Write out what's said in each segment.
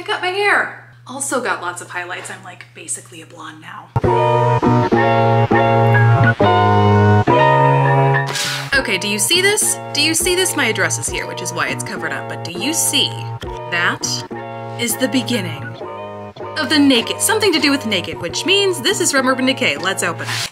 I cut my hair. Also got lots of highlights. I'm like basically a blonde now. Okay, do you see this? Do you see this? My address is here, which is why it's covered up. But do you see? That is the beginning of the naked. Something to do with naked, which means this is from Urban Decay. Let's open it.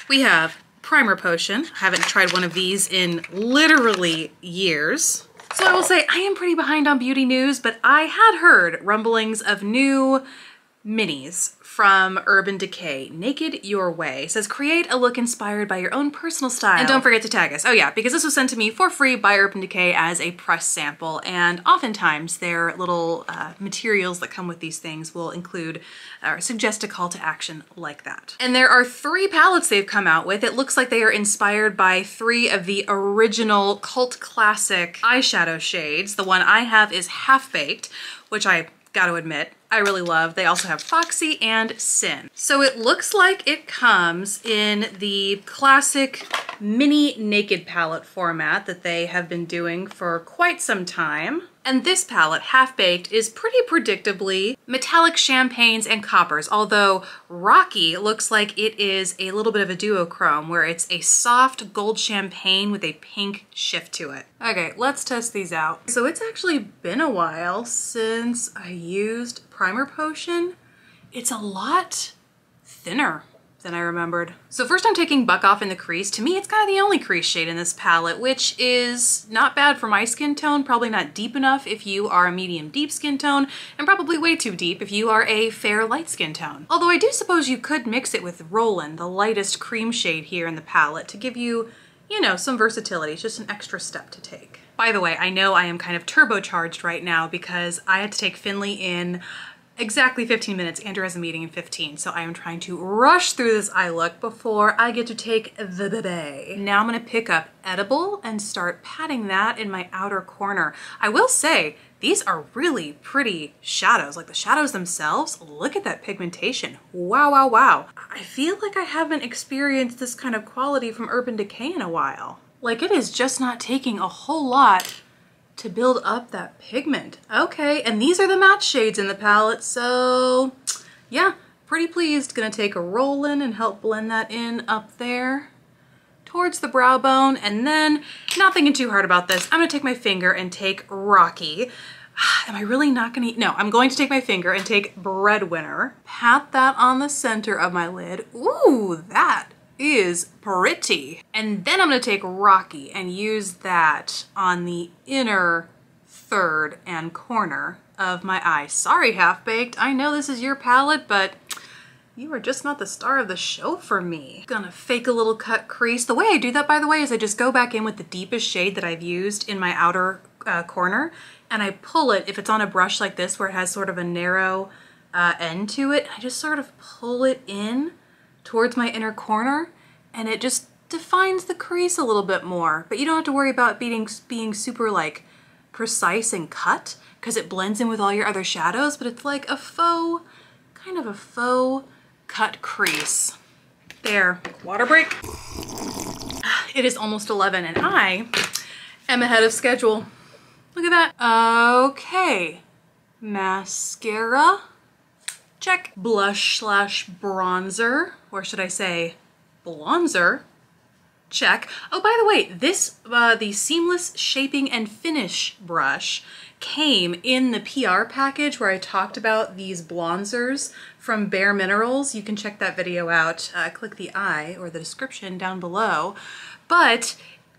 We have primer potion. I haven't tried one of these in literally years. So I will say I am pretty behind on beauty news, but I had heard rumblings of new minis from Urban Decay. Naked Your Way. It says create a look inspired by your own personal style. And don't forget to tag us. Oh yeah, because this was sent to me for free by Urban Decay as a press sample, and oftentimes their little materials that come with these things will include or suggest a call to action like that. And there are 3 palettes they've come out with. It looks like they are inspired by 3 of the original cult classic eyeshadow shades. The one I have is Half Baked, which I gotta admit, I really love. They also have Foxy and Sin. So it looks like it comes in the classic mini naked palette format that they have been doing for quite some time. And this palette, Half Baked, is pretty predictably metallic champagnes and coppers, although Rocky looks like it is a little bit of a duochrome where it's a soft gold champagne with a pink shift to it. Okay, let's test these out. So it's actually been a while since I used primer potion. It's a lot thinner than I remembered. So first I'm taking Buck Off in the Crease. To me, it's kind of the only crease shade in this palette, which is not bad for my skin tone, probably not deep enough if you are a medium deep skin tone, and probably way too deep if you are a fair light skin tone. Although I do suppose you could mix it with Rollin', the lightest cream shade here in the palette, to give you, you know, some versatility. It's just an extra step to take. By the way, I know I am kind of turbocharged right now because I had to take Finley in exactly 15 minutes. Andrew has a meeting in 15, so I am trying to rush through this eye look before I get to take the baby. Now I'm gonna pick up Edible and start patting that in my outer corner. I will say, these are really pretty shadows. Like the shadows themselves, look at that pigmentation. Wow, wow, wow. I feel like I haven't experienced this kind of quality from Urban Decay in a while. Like it is just not taking a whole lot to build up that pigment. Okay, and these are the matte shades in the palette, so yeah, pretty pleased. Gonna take a Rollin' and help blend that in up there towards the brow bone, and then, not thinking too hard about this, I'm gonna take my finger and take Rocky. Am I really not gonna, no, I'm going to take my finger and take Breadwinner, pat that on the center of my lid. Ooh, that is pretty. And then I'm gonna take Rocky and use that on the inner third and corner of my eye. Sorry, Half Baked, I know this is your palette, but you are just not the star of the show for me. Gonna fake a little cut crease. The way I do that, by the way, is I just go back in with the deepest shade that I've used in my outer corner, and I pull it, if it's on a brush like this where it has sort of a narrow end to it, I just sort of pull it in towards my inner corner, and it just defines the crease a little bit more. But you don't have to worry about being super like precise and cut, because it blends in with all your other shadows, but it's like a faux, kind of a faux cut crease. There, water break. It is almost 11 and I am ahead of schedule. Look at that. Okay, mascara, check. Blush slash bronzer, or should I say bronzer, check. Oh, by the way, this, the Seamless Shaping and Finish brush came in the PR package where I talked about these bronzers from Bare Minerals. You can check that video out. Click the I or the description down below. But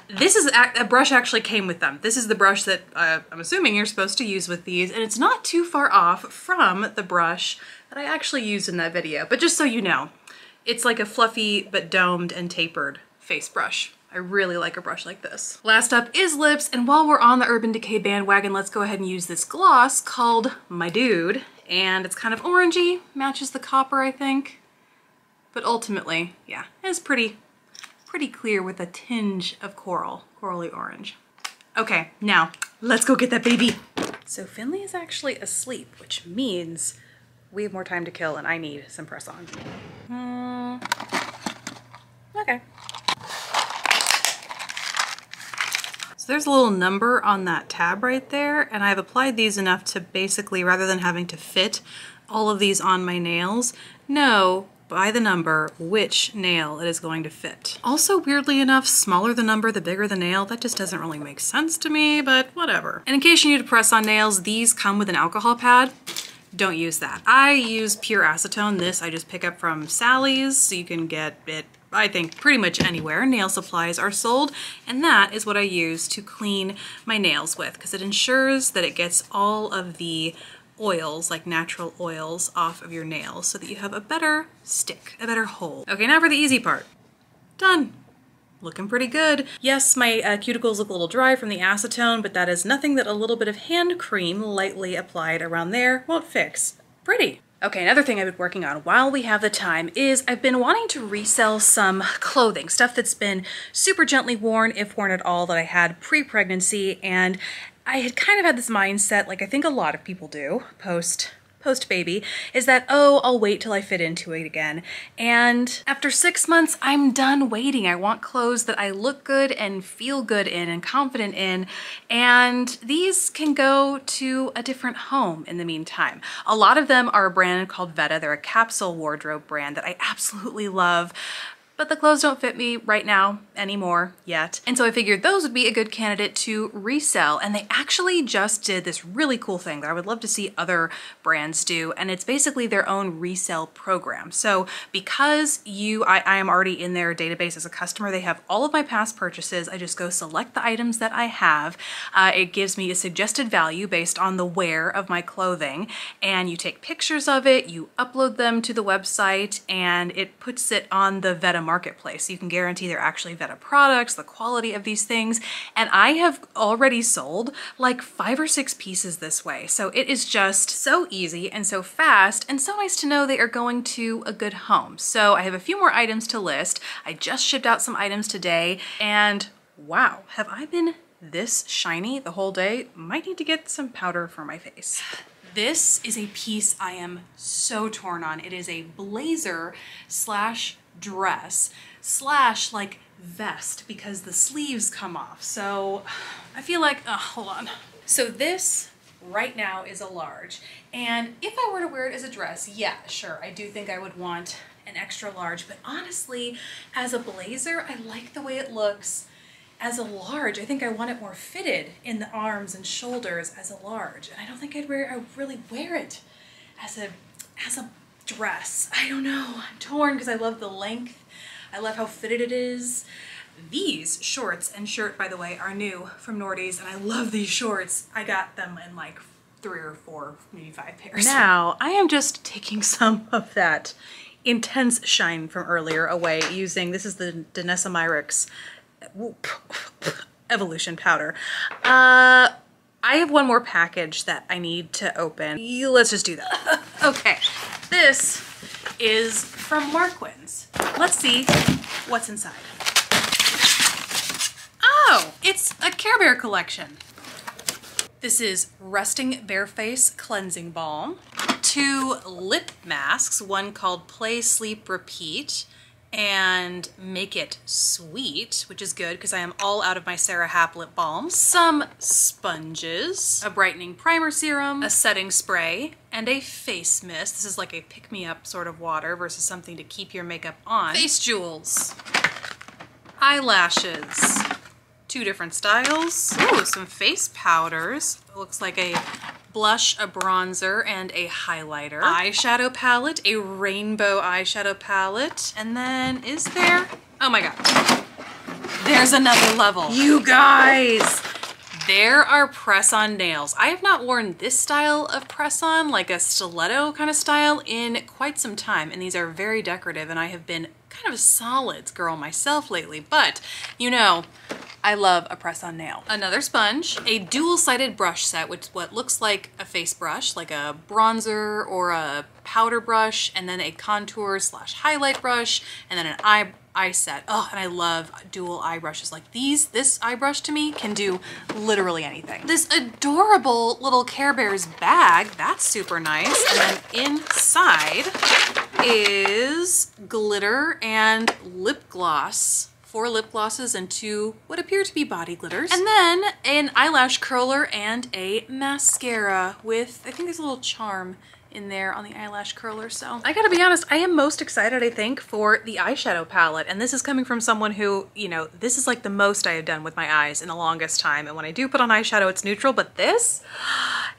this is a brush actually came with them. This is the brush that I'm assuming you're supposed to use with these, and it's not too far off from the brush that I actually used in that video. But just so you know, it's like a fluffy but domed and tapered face brush. I really like a brush like this. Last up is lips, and while we're on the Urban Decay bandwagon, let's go ahead and use this gloss called My Dude. And it's kind of orangey, matches the copper, I think. But ultimately, yeah, it's pretty clear with a tinge of corally orange. Okay, now let's go get that baby. So Finley is actually asleep, which means we have more time to kill and I need some press on. Okay. So So there's a little number on that tab right there, and I've applied these enough to basically, rather than having to fit all of these on my nails, know by the number which nail it is going to fit. Also, weirdly enough, smaller the number, the bigger the nail. That just doesn't really make sense to me, but whatever. And in case you need to press on nails, these come with an alcohol pad. Don't use that. I use pure acetone. This I just pick up from Sally's, so you can get it, I think, pretty much anywhere nail supplies are sold, and that is what I use to clean my nails with, because it ensures that it gets all of the oils, like natural oils, off of your nails so that you have a better stick, a better hold. Okay, now for the easy part. Done. Looking pretty good. Yes, my cuticles look a little dry from the acetone, but that is nothing that a little bit of hand cream lightly applied around there won't fix. Pretty. Okay, another thing I've been working on while we have the time is I've been wanting to resell some clothing, stuff that's been super gently worn, if worn at all, that I had pre-pregnancy, and I had kind of had this mindset, like I think a lot of people do, post-baby, is that, oh, I'll wait till I fit into it again. And after 6 months, I'm done waiting. I want clothes that I look good and feel good in and confident in. And these can go to a different home in the meantime. A lot of them are a brand called Veta. They're a capsule wardrobe brand that I absolutely love. But the clothes don't fit me right now anymore yet. And so I figured those would be a good candidate to resell. And they actually just did this really cool thing that I would love to see other brands do. And it's basically their own resale program. So because I am already in their database as a customer, they have all of my past purchases. I just go select the items that I have. It gives me a suggested value based on the wear of my clothing. And you take pictures of it, you upload them to the website, and it puts it on the Veta marketplace. You can guarantee they're actually Veta products, the quality of these things. And I have already sold like 5 or 6 pieces this way. So it is just so easy and so fast and so nice to know they are going to a good home. So I have a few more items to list. I just shipped out some items today, and wow, have I been this shiny the whole day? Might need to get some powder for my face. This is a piece I am so torn on. It is a blazer slash dress slash like vest because the sleeves come off. So I feel like, hold on. So this right now is a large. And if I were to wear it as a dress, yeah, sure. I do think I would want an extra large, but honestly, as a blazer, I like the way it looks as a large. I think I want it more fitted in the arms and shoulders as a large. And I don't think I'd really wear it as a dress. I don't know, I'm torn because I love the length. I love how fitted it is. These shorts and shirt, by the way, are new from Nordy's, and I love these shorts. I got them in like 3 or 4, maybe 5 pairs. Now, I am just taking some of that intense shine from earlier away using, this is the Danessa Myricks Evolution Powder. I have one more package that I need to open. Let's just do that. Okay, this is from Marquins. Let's see what's inside. Oh, it's a Care Bear collection. This is Resting Bare Face Cleansing Balm, 2 lip masks, one called Play, Sleep, Repeat, and Make It Sweet, which is good because I am all out of my Sarah Happ lip balms, some sponges, a brightening primer serum, a setting spray, and a face mist. This is like a pick-me-up sort of water versus something to keep your makeup on. Face jewels, eyelashes, 2 different styles. Ooh, some face powders. It looks like a blush, a bronzer, and a highlighter. Eyeshadow palette, a rainbow eyeshadow palette. And then is there, oh my God, there's another level. You guys, there are press-on nails. I have not worn this style of press-on, like a stiletto kind of style, in quite some time. And these are very decorative, and I have been kind of a solids girl myself lately, but you know, I love a press-on nail. Another sponge, a dual-sided brush set, which is what looks like a face brush, like a bronzer or a powder brush, and then a contour slash highlight brush, and then an eye set. Oh, and I love dual eye brushes like these. This eye brush to me can do literally anything. This adorable little Care Bears bag, that's super nice. And then inside is glitter and lip gloss 4 lip glosses and 2 what appear to be body glitters. And then an eyelash curler and a mascara with, I think there's a little charm in there on the eyelash curler. So I gotta be honest, I am most excited, I think, for the eyeshadow palette. And this is coming from someone who, you know, this is like the most I have done with my eyes in the longest time. And when I do put on eyeshadow, it's neutral, but this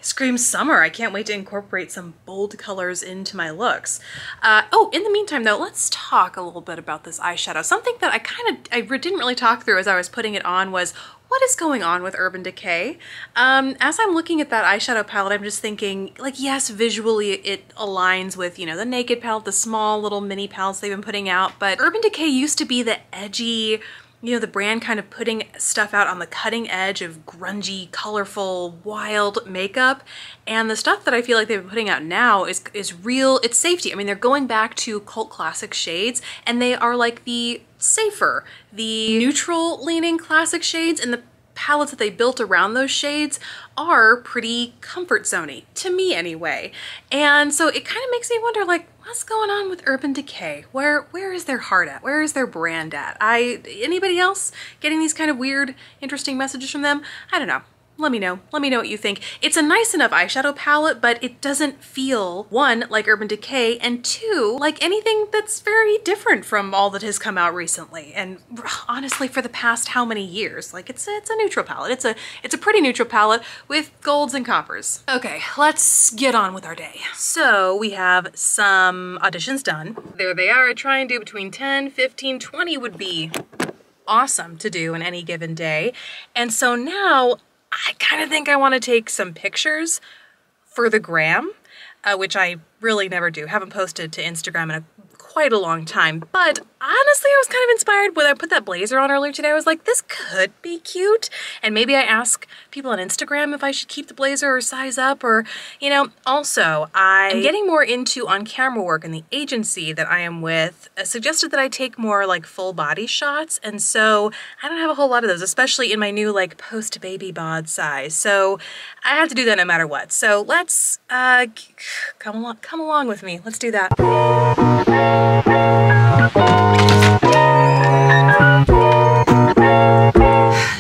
screams summer. I can't wait to incorporate some bold colors into my looks. Oh, in the meantime though, let's talk a little bit about this eyeshadow. Something that I didn't really talk through as I was putting it on was, what is going on with Urban Decay? As I'm looking at that eyeshadow palette, I'm just thinking, like, yes, visually it aligns with, you know, the Naked palette, the small little mini palettes they've been putting out, but Urban Decay used to be the edgy, you know, the brand kind of putting stuff out on the cutting edge of grungy, colorful, wild makeup. And the stuff that I feel like they've been putting out now is real, it's safety. I mean, they're going back to cult classic shades, and they are like the safer, the neutral leaning classic shades, and the palettes that they built around those shades are pretty comfort zone-y, to me anyway. And so it kind of makes me wonder, like, what's going on with Urban Decay? Where is their heart at? Where is their brand at? Anybody else getting these kind of weird, interesting messages from them? I don't know. Let me know. Let me know what you think. It's a nice enough eyeshadow palette, but it doesn't feel, 1, like Urban Decay, and 2, like anything that's very different from all that has come out recently. And honestly, for the past how many years? Like, it's a neutral palette. It's a pretty neutral palette with golds and coppers. Okay, let's get on with our day. So we have some auditions done. There they are. I try and do between 10, 15, 20 would be awesome to do in any given day. And so now I kind of think I want to take some pictures for the gram, which I really never do. Haven't posted to Instagram in quite a long time. But honestly, I was kind of inspired when I put that blazer on earlier today. I was like, this could be cute. And maybe I ask people on Instagram if I should keep the blazer or size up, or, you know. Also, I'm getting more into on-camera work, and the agency that I am with suggested that I take more like full body shots. And so I don't have a whole lot of those, especially in my new like post-baby bod size. So I have to do that no matter what. So let's come along with me. Let's do that.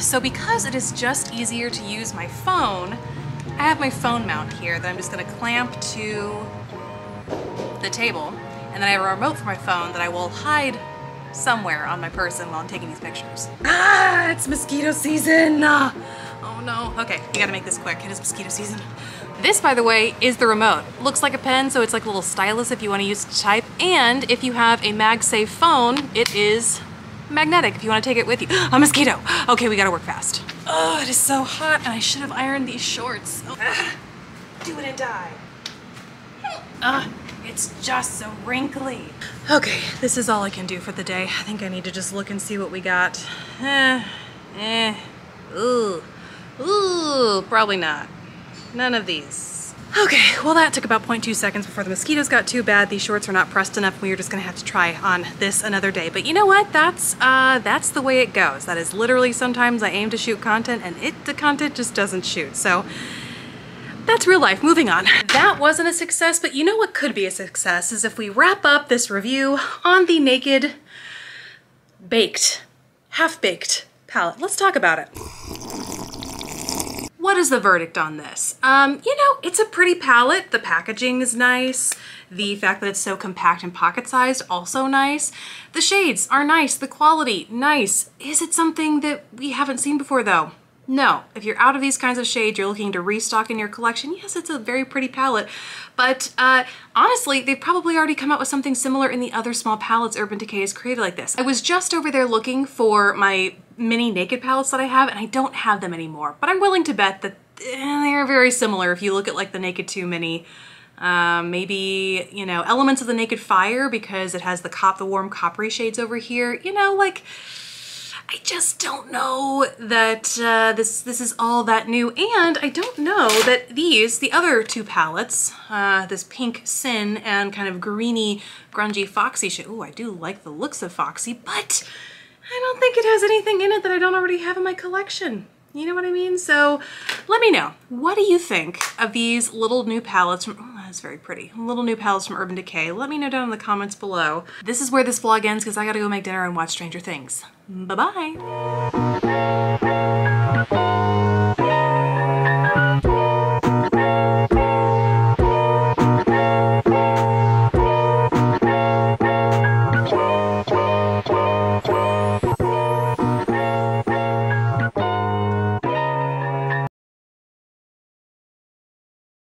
So because it is just easier to use my phone, I have my phone mount here that I'm just gonna clamp to the table, and then I have a remote for my phone that I will hide somewhere on my person while I'm taking these pictures. Ah, it's mosquito season! Oh no. Okay, you gotta make this quick. It is mosquito season. This, by the way, is the remote. Looks like a pen, so it's like a little stylus if you want to use it to type. And if you have a MagSafe phone, it is magnetic if you want to take it with you. A mosquito! Okay, we gotta work fast. Oh, it is so hot, and I should have ironed these shorts. Oh, do it and die. It's just so wrinkly. Okay, this is all I can do for the day. I think I need to just look and see what we got. Ooh, probably not. None of these. Okay, well that took about 0.2 seconds before the mosquitoes got too bad. These shorts are not pressed enough. We are just gonna have to try on this another day. But you know what? That's the way it goes. That is literally, sometimes I aim to shoot content and the content just doesn't shoot. So that's real life. Moving on. That wasn't a success, but you know what could be a success is if we wrap up this review on the Naked half-baked palette. Let's talk about it. What is the verdict on this? You know, it's a pretty palette. The packaging is nice. The fact that it's so compact and pocket-sized, also nice. The shades are nice. The quality, nice. Is it something that we haven't seen before, though? No. If you're out of these kinds of shades, you're looking to restock in your collection, yes, it's a very pretty palette. But honestly, they've probably already come out with something similar in the other small palettes Urban Decay has created like this. I was just over there looking for my mini Naked palettes that I have, and I don't have them anymore. But I'm willing to bet that they're very similar if you look at like the Naked 2 mini. Maybe, you know, elements of the Naked Fire because it has the warm coppery shades over here. You know, like, I just don't know that this is all that new, and I don't know that the other two palettes, this pink Sin and kind of greeny, grungy Foxy shade. Ooh, I do like the looks of Foxy, but I don't think it has anything in it that I don't already have in my collection. You know what I mean? So let me know. What do you think of these little new palettes from That's very pretty. Little new palettes from Urban Decay. Let me know down in the comments below. This is where this vlog ends because I gotta go make dinner and watch Stranger Things. Bye-bye.